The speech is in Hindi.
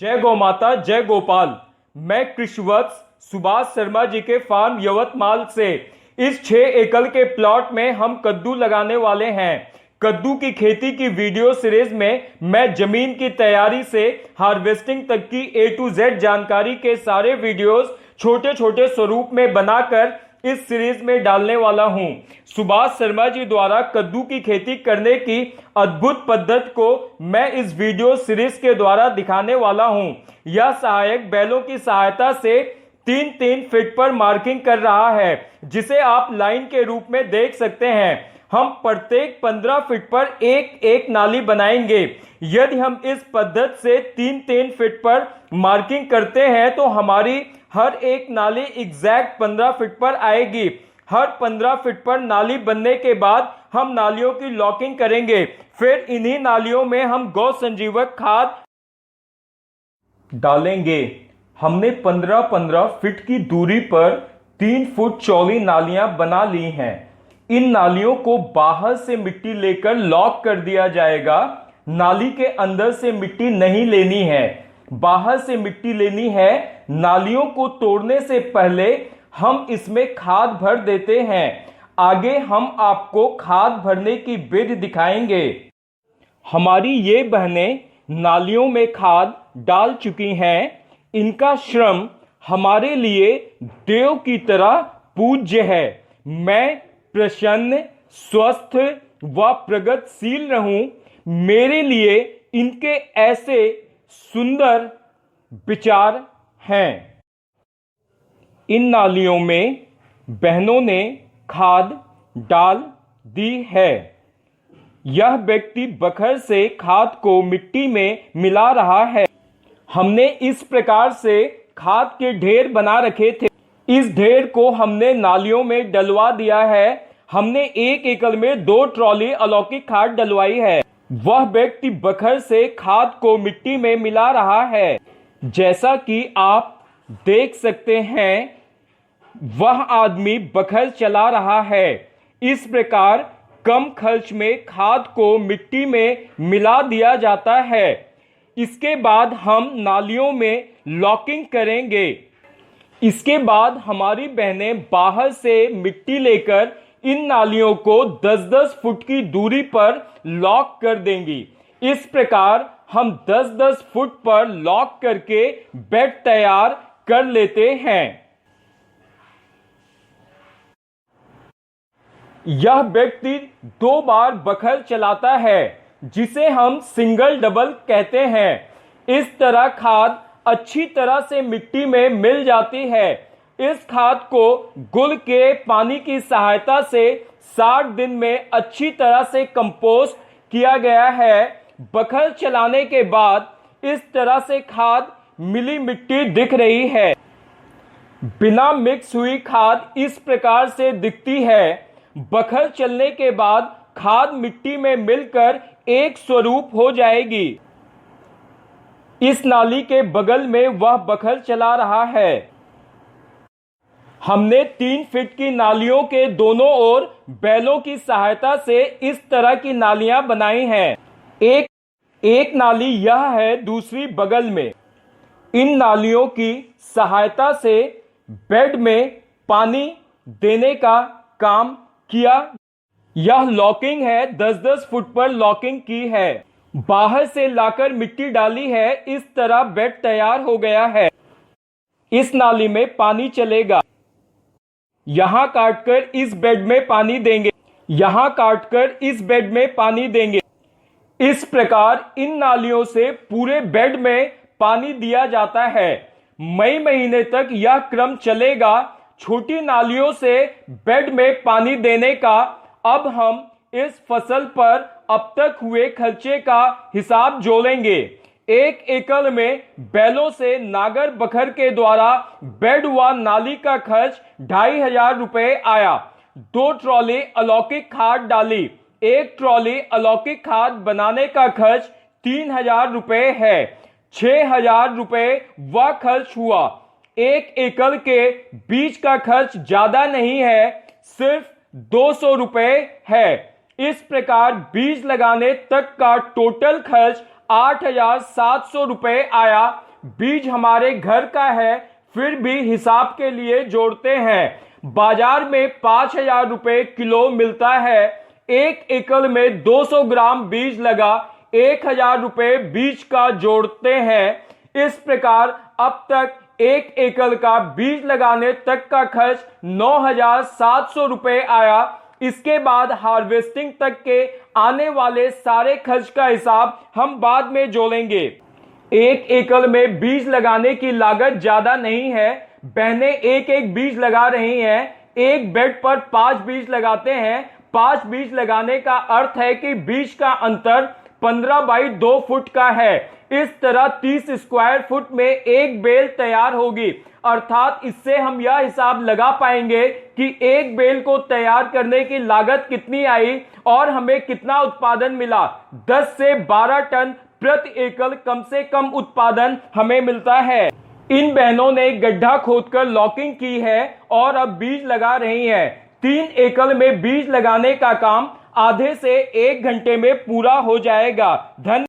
जय गौ माता, जय गोपाल। मैं कृषिवत्स सुभाष शर्मा जी के फार्म यवतमाल से इस 6 एकड़ के प्लॉट में हम कद्दू लगाने वाले हैं। कद्दू की खेती की वीडियो सीरीज में मैं जमीन की तैयारी से हार्वेस्टिंग तक की A to Z जानकारी के सारे वीडियोस छोटे छोटे स्वरूप में बनाकर इस सीरीज में डालने वाला हूं। सुभाष शर्मा जी द्वारा कद्दू की खेती करने की अद्भुत पद्धति को मैं इस वीडियो सीरीज के द्वारा दिखाने वाला हूं। यह सहायक बैलों की सहायता से 3-3 फीट पर मार्किंग कर रहा है, जिसे आप लाइन के रूप में देख सकते हैं। हम प्रत्येक 15 फीट पर एक एक नाली बनाएंगे। यदि हम इस पद्धति से 3-3 फीट पर मार्किंग करते हैं तो हमारी हर एक नाली एग्जैक्ट 15 फीट पर आएगी। हर 15 फीट पर नाली बनने के बाद हम नालियों की लॉकिंग करेंगे। फिर इन्हीं नालियों में हम गौ संजीवक खाद डालेंगे। हमने 15-15 फीट की दूरी पर 3 फुट चौड़ी नालियां बना ली हैं। इन नालियों को बाहर से मिट्टी लेकर लॉक कर दिया जाएगा। नाली के अंदर से मिट्टी नहीं लेनी है, बाहर से मिट्टी लेनी है। नालियों को तोड़ने से पहले हम इसमें खाद भर देते हैं। आगे हम आपको खाद भरने की विधि दिखाएंगे। हमारी ये बहनें नालियों में खाद डाल चुकी हैं। इनका श्रम हमारे लिए देव की तरह पूज्य है। मैं प्रसन्न, स्वस्थ व प्रगतिशील रहूं, मेरे लिए इनके ऐसे सुंदर विचार हैं। इन नालियों में बहनों ने खाद डाल दी है। यह व्यक्ति बखर से खाद को मिट्टी में मिला रहा है। हमने इस प्रकार से खाद के ढेर बना रखे थे। इस ढेर को हमने नालियों में डलवा दिया है। हमने 1 एकड़ में 2 ट्रॉली अलौकिक खाद डलवाई है। वह व्यक्ति बखर से खाद को मिट्टी में मिला रहा है। जैसा कि आप देख सकते हैं, वह आदमी बखर चला रहा है। इस प्रकार कम खर्च में खाद को मिट्टी में मिला दिया जाता है। इसके बाद हम नालियों में लॉकिंग करेंगे। इसके बाद हमारी बहनें बाहर से मिट्टी लेकर इन नालियों को 10-10 फुट की दूरी पर लॉक कर देंगी। इस प्रकार हम 10-10 फुट पर लॉक करके बेड तैयार कर लेते हैं। यह व्यक्ति 2 बार बखर चलाता है, जिसे हम सिंगल डबल कहते हैं। इस तरह खाद अच्छी तरह से मिट्टी में मिल जाती है। इस खाद को गुड़ के पानी की सहायता से 60 दिन में अच्छी तरह से कंपोस्ट किया गया है। बखर चलाने के बाद इस तरह से खाद मिली मिट्टी दिख रही है। बिना मिक्स हुई खाद इस प्रकार से दिखती है। बखर चलने के बाद खाद मिट्टी में मिलकर एक स्वरूप हो जाएगी। इस नाली के बगल में वह बखर चला रहा है। हमने 3 फीट की नालियों के दोनों ओर बैलों की सहायता से इस तरह की नालियां बनाई हैं। एक नाली यह है, दूसरी बगल में। इन नालियों की सहायता से बेड में पानी देने का काम किया। यह लॉकिंग है, 10-10 फुट पर लॉकिंग की है। बाहर से लाकर मिट्टी डाली है। इस तरह बेड तैयार हो गया है। इस नाली में पानी चलेगा। यहां काटकर इस बेड में पानी देंगे, यहां काटकर इस बेड में पानी देंगे। इस प्रकार इन नालियों से पूरे बेड में पानी दिया जाता है। मई महीने तक यह क्रम चलेगा, छोटी नालियों से बेड में पानी देने का। अब हम इस फसल पर अब तक हुए खर्चे का हिसाब जोड़ेंगे। 1 एकड़ में बैलों से नागर बखर के द्वारा बेड व नाली का खर्च 2500 रुपए आया। 2 ट्रॉली अलौकिक खाद डाली। 1 ट्रॉली अलौकिक खाद बनाने का खर्च 3000 रुपए है। 6000 रुपए वह खर्च हुआ। 1 एकड़ के बीज का खर्च ज्यादा नहीं है, सिर्फ 200 रुपए है। इस प्रकार बीज लगाने तक का टोटल खर्च 8,700 रुपए आया। बीज हमारे घर का है, फिर भी हिसाब के लिए जोड़ते हैं। बाजार में 5,000 रुपए किलो मिलता है। 1 एकड़ में 200 ग्राम बीज लगा, 1,000 रुपए बीज का जोड़ते हैं। इस प्रकार अब तक 1 एकड़ का बीज लगाने तक का खर्च 9,700 रुपए आया। इसके बाद हार्वेस्टिंग तक के आने वाले सारे खर्च का हिसाब हम बाद में जोड़ेंगे। 1 एकड़ में बीज लगाने की लागत ज्यादा नहीं है। बहनें एक एक बीज लगा रही हैं। एक बेड पर 5 बीज लगाते हैं। 5 बीज लगाने का अर्थ है कि बीज का अंतर 15 बाई 2 फुट का है। इस तरह 30 स्क्वायर फुट में एक बेल तैयार होगी। अर्थात इससे हम यह हिसाब लगा पाएंगे कि एक बेल को तैयार करने की लागत कितनी आई और हमें कितना उत्पादन मिला। 10 से 12 टन प्रति एकड़ कम से कम उत्पादन हमें मिलता है। इन बहनों ने गड्ढा खोदकर लॉकिंग की है और अब बीज लगा रही हैं। 3 एकड़ में बीज लगाने का काम आधे से 1 घंटे में पूरा हो जाएगा।